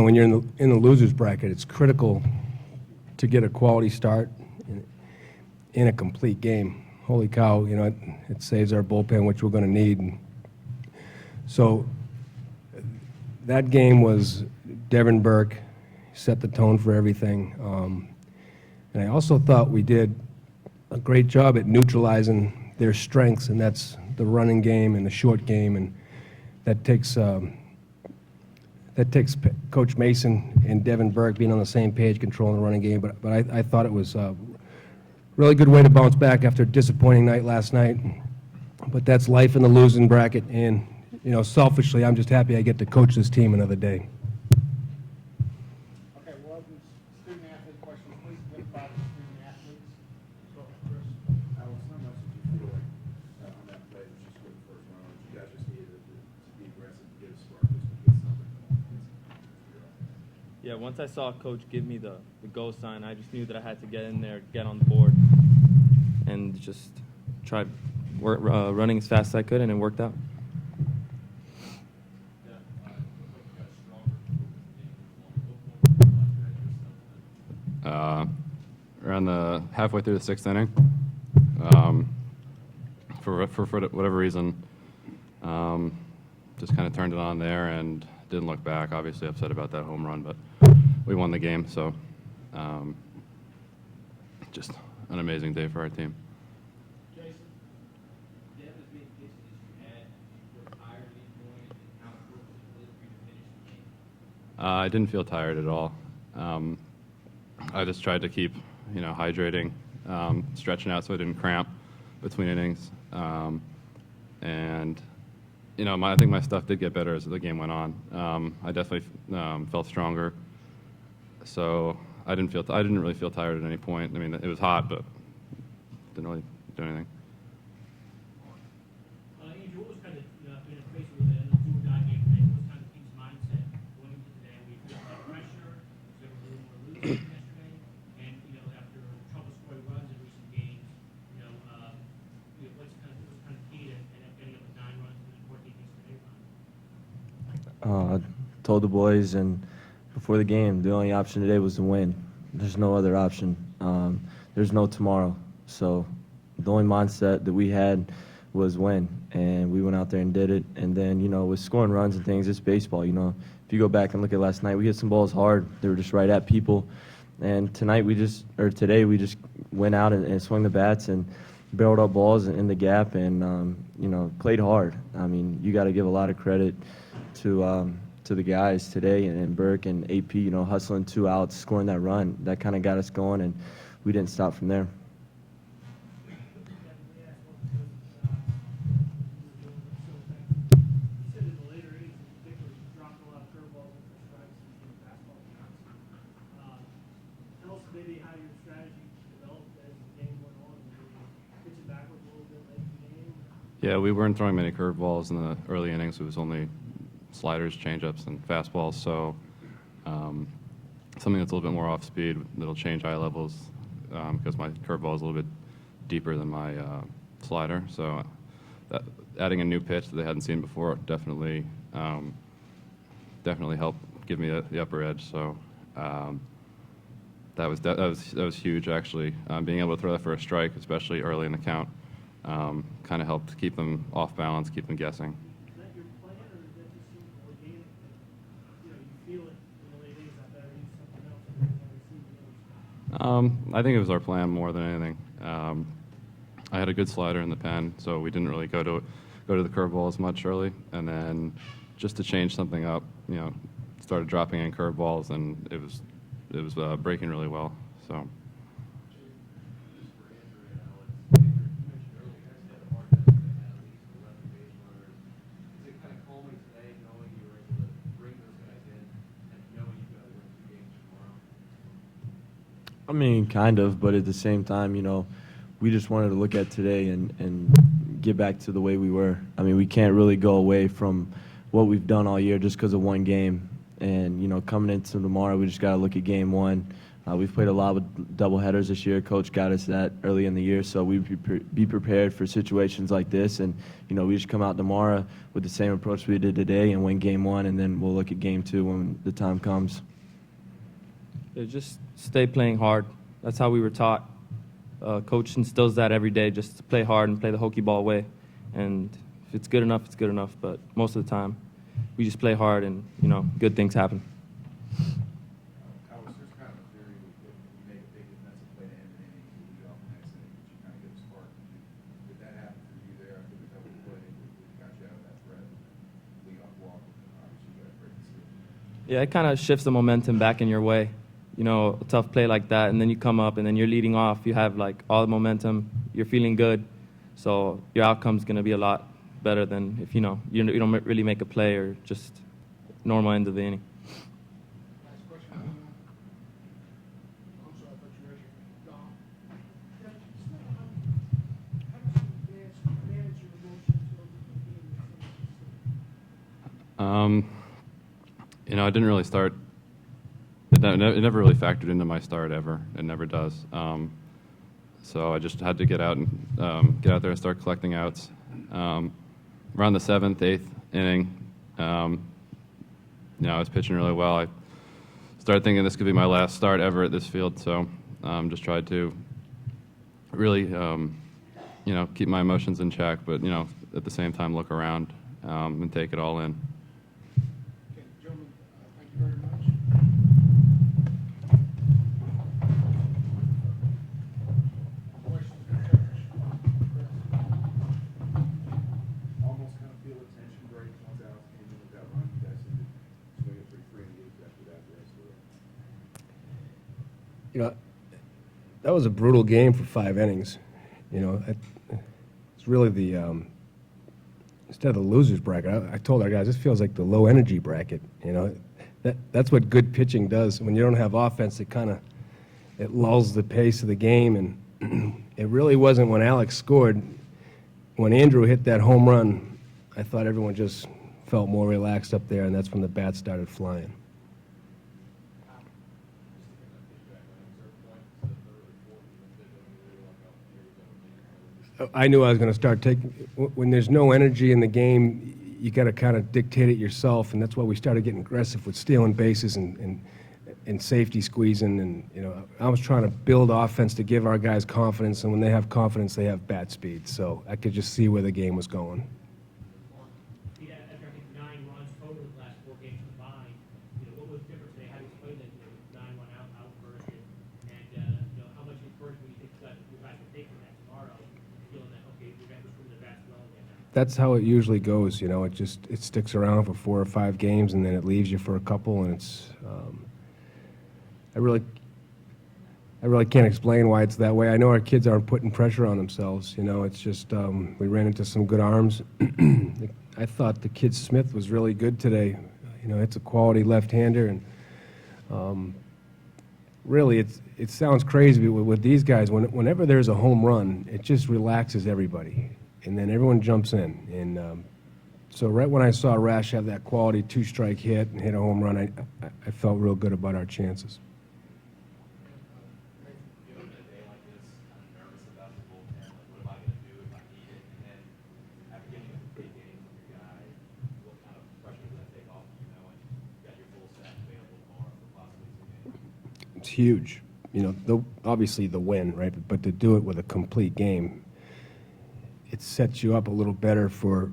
when you're in the losers bracket, it's critical to get a quality start in a complete game. Holy cow, it saves our bullpen, which we're going to need. So that game was Devin Burke set the tone for everything. And I also thought we did a great job at neutralizing their strengths, and that's the running game and the short game, and that takes Coach Mason and Devin Burke being on the same page, controlling the running game. But I thought it was a really good way to bounce back after a disappointing night last night. But that's life in the losing bracket, and selfishly, I'm just happy I get to coach this team another day. Okay, we'll have some student-athlete questions. Please identify the student-athletes. So, Chris. Alex, how much did you feel like on that play was just good first round? You guys just needed to be aggressive, to get a spark, just to get something going. Yeah, once I saw Coach give me the go sign, I just knew that I had to get in there, get on the board, and just try running as fast as I could, and it worked out. Around the halfway through the sixth inning, for whatever reason, just kind of turned it on there and didn't look back. Obviously upset about that home run, but we won the game, so just an amazing day for our team. Jason, Deb has made pitches you had, you were tired at any point, and how important was it for you to finish the game? I didn't feel tired at all. I just tried to keep, hydrating, stretching out so I didn't cramp between innings. And, I think my stuff did get better as the game went on. I definitely felt stronger. So I didn't really feel tired at any point. I mean, it was hot, but didn't really do anything. Andrew, what was kind of, in a space with a do-or-die game today, what was kind of the team's mindset going into today? We feel a lot of pressure, there was a little more losing yesterday, and, after trouble scoring runs in recent games, what's kind of key to getting up with 9 runs and then 14 games today? Told the boys and before the game, the only option today was to win. There's no other option. There's no tomorrow. So the only mindset that we had was win, and we went out there and did it. And then, with scoring runs and things, it's baseball. If you go back and look at last night, we hit some balls hard. They were just right at people. And today we just went out and swung the bats and barreled up balls in the gap and, played hard. I mean, you got to give a lot of credit to the guys today and Burke and AP, hustling 2 outs, scoring that run. That kind of got us going, and we didn't stop from there. Tell us maybe how your strategy developed as the game went on, and pitching backwards a little bit late in the game. Yeah, we weren't throwing many curveballs in the early innings. It was only sliders, changeups, and fastballs. So something that's a little bit more off speed that'll change eye levels because my curveball is a little bit deeper than my slider. So adding a new pitch that they hadn't seen before definitely helped give me the upper edge. So that was huge actually. Being able to throw that for a strike, especially early in the count, kind of helped keep them off balance, keep them guessing. Is that your plan, or is that just something organic that you feel it in the late innings? I better use something else and I think it was our plan more than anything. I had a good slider in the pen, so we didn't really go to the curveball as much early, and then just to change something up, started dropping in curveballs, and it was breaking really well. So. I mean, kind of, but at the same time, we just wanted to look at today and get back to the way we were. I mean, we can't really go away from what we've done all year just because of one game. And, coming into tomorrow, we just got to look at game one, We've played a lot with doubleheaders this year. Coach got us that early in the year, so we be prepared for situations like this. And we just come out tomorrow with the same approach we did today and win game 1, and then we'll look at game 2 when the time comes. Yeah, just stay playing hard. That's how we were taught. Coach instills that every day, just to play hard and play the hokey ball way. And if it's good enough, it's good enough. But most of the time, we just play hard and, good things happen. Alex, there's kind of a theory that you make a big defensive play to end an inning, you lead off the next inning, but you kind of get a spark. Did that happen for you there after the double play that got you out of that threat? Lead off walk, obviously you got a great decision. Yeah, it kind of shifts the momentum back in your way. A tough play like that, and then you come up, and then you're leading off. You have, all the momentum. You're feeling good. So your outcome's going to be a lot better than if, you don't really make a play or just normal end of the inning. Last question. I'm sorry, I thought you raised your hand. Don, how do you manage your emotions over the game? I didn't really start. It never really factored into my start ever. It never does. So I just had to get out there and start collecting outs. Around the 7th, 8th inning, I was pitching really well. I started thinking this could be my last start ever at this field. So just tried to really, keep my emotions in check, but at the same time look around and take it all in. Okay, gentlemen, thank you very much. Questions or Chris? Almost kind of feel a tension break once Alex came in with that run. You guys seemed to swing it for 3 innings after that the rest of it. That was a brutal game for 5 innings. It's really the instead of the losers bracket. I told our guys this feels like the low energy bracket. That's what good pitching does. When you don't have offense, it lulls the pace of the game, and it really wasn't when Alex scored. When Andrew hit that home run, I thought everyone just felt more relaxed up there, and that's when the bats started flying. I knew I was going to start taking. When there's no energy in the game, you got to kind of dictate it yourself, and that's why we started getting aggressive with stealing bases and safety squeezing. And I was trying to build offense to give our guys confidence, and when they have confidence, they have bat speed. So I could just see where the game was going. Yeah, after I think 9 runs total in the last 4 games combined, what was different today? How do you explain that 9-1 outburst, and how much encouragement you think you guys will take from that tomorrow, feeling that okay, we're going to swing the bats well again now? That's how it usually goes. It sticks around for 4 or 5 games, and then it leaves you for a couple, and it's. I really can't explain why it's that way. I know our kids aren't putting pressure on themselves. It's just we ran into some good arms. I thought the kid Smith was really good today. It's a quality left-hander, and really it sounds crazy, but with these guys, whenever there's a home run, it just relaxes everybody, and then everyone jumps in. And so right when I saw Rash have that quality 2-strike hit and hit a home run, I felt real good about our chances. Given a day like this, I'm nervous about the bullpen. What am I going to do if I need it? And then after getting a big game from your guy, what kind of pressure does that take off you knowing you got your full staff available tomorrow for possibly 2 games? It's huge. Obviously the win, right? But to do it with a complete game, it sets you up a little better for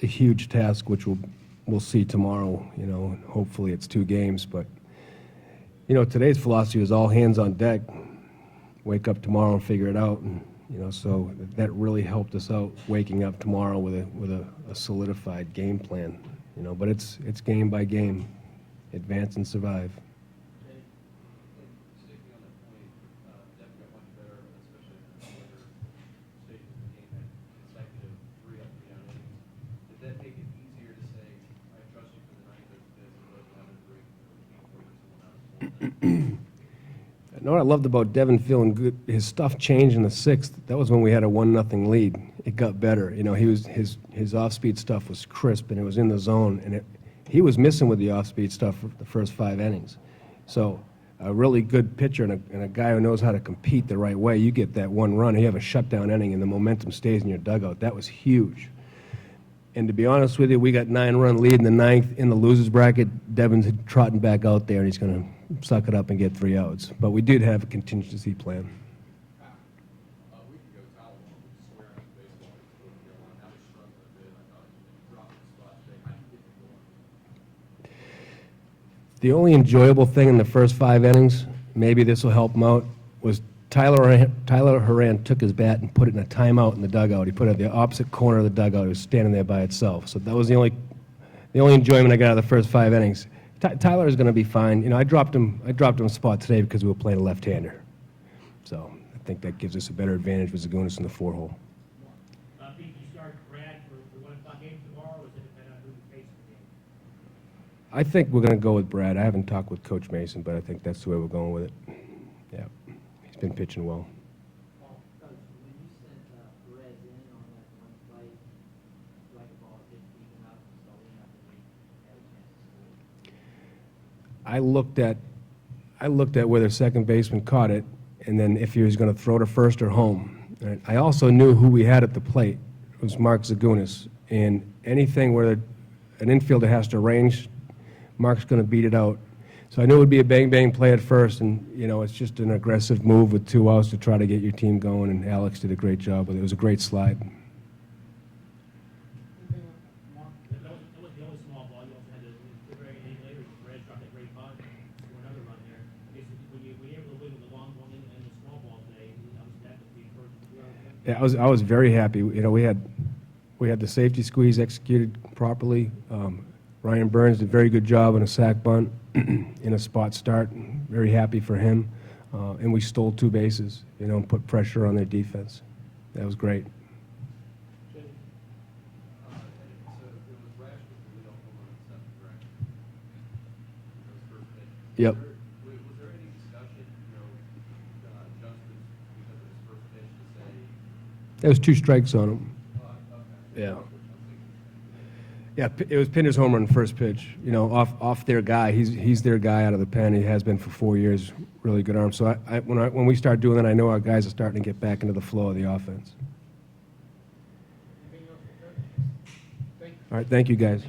a huge task, which we'll see tomorrow. And hopefully it's 2 games, but. Today's philosophy was all hands on deck. Wake up tomorrow and figure it out, and so that really helped us out. Waking up tomorrow with a solidified game plan. But it's game by game, advance and survive. Sticking on that point, Dev got much better, especially in the later stages of the game, and consecutive 3 up, 3 down innings. Did that make it easier to say, I trust you for the 9th or 5th, as opposed to having to bring 4 to 1 out of the bullpen? You know what I loved about Devin feeling good? His stuff changed in the 6th. That was when we had a 1-0 lead. It got better. His off-speed stuff was crisp and it was in the zone, and he was missing with the off-speed stuff for the first 5 innings. So a really good pitcher and a guy who knows how to compete the right way, you get that one run, you have a shutdown inning, and the momentum stays in your dugout. That was huge. And to be honest with you, we got 9-run lead in the ninth in the losers bracket. Devin's trotting back out there, and he's going to suck it up and get 3 outs. But we did have a contingency plan. A week ago, Tyler was swearing at baseball. He was going to Carolina. Now he's struggling a bit. I thought he dropped the spot today. How do you get him going? The only enjoyable thing in the first 5 innings, maybe this will help him out, was Tyler Horan took his bat and put it in a timeout in the dugout. He put it at the opposite corner of the dugout. He was standing there by itself. So that was the only enjoyment I got out of the first 5 innings. Tyler is going to be fine. You know, I dropped him a spot today because we were playing a left-hander. So I think that gives us a better advantage with Zagunis in the 4-hole. Pete, you start Brad for the 1 o'clock game tomorrow, or is it depend on who you face the game? I think we're going to go with Brad. I haven't talked with Coach Mason, but I think that's the way we're going with it. Yeah, he's been pitching well. Well, Coach, when you sent Perez in on that one play, like the ball hit deep enough, so we have to have a chance to score. I looked at where the second baseman caught it, and then if he was going to throw to first or home. Right? I also knew who we had at the plate. It was Mark Zagunis, and anything where an infielder has to range, Mark's going to beat it out. So I knew it would be a bang-bang play at first, and, you know, it's just an aggressive move with 2 outs to try to get your team going, and Alex did a great job with it. It was a great slide. Anything, Mark? That was the only small ball. You also had the very inning later, Perez dropped that great bunt for another run there. I guess when you're able to win with the long ball and the small ball today, that was the first 2 outs. Yeah, I was very happy. You know, we had the safety squeeze executed properly. Ryan Burns did a very good job on a sack bunt in a spot start. Very happy for him. And we stole 2 bases, you know, and put pressure on their defense. That was great. So it was Rash with the leadoff home run in the 7th, correct? That was first pitch. Yep. Was there any discussion, you know, adjustments because of his first pitch to say, There was 2 strikes on him. okay. Yeah. Yeah, it was Pinder's home run first pitch. You know, off their guy. He's their guy out of the pen. He has been for 4 years. Really good arm. So when we start doing that, I know our guys are starting to get back into the flow of the offense. Anything else, Coach? Thank you. All right, thank you guys.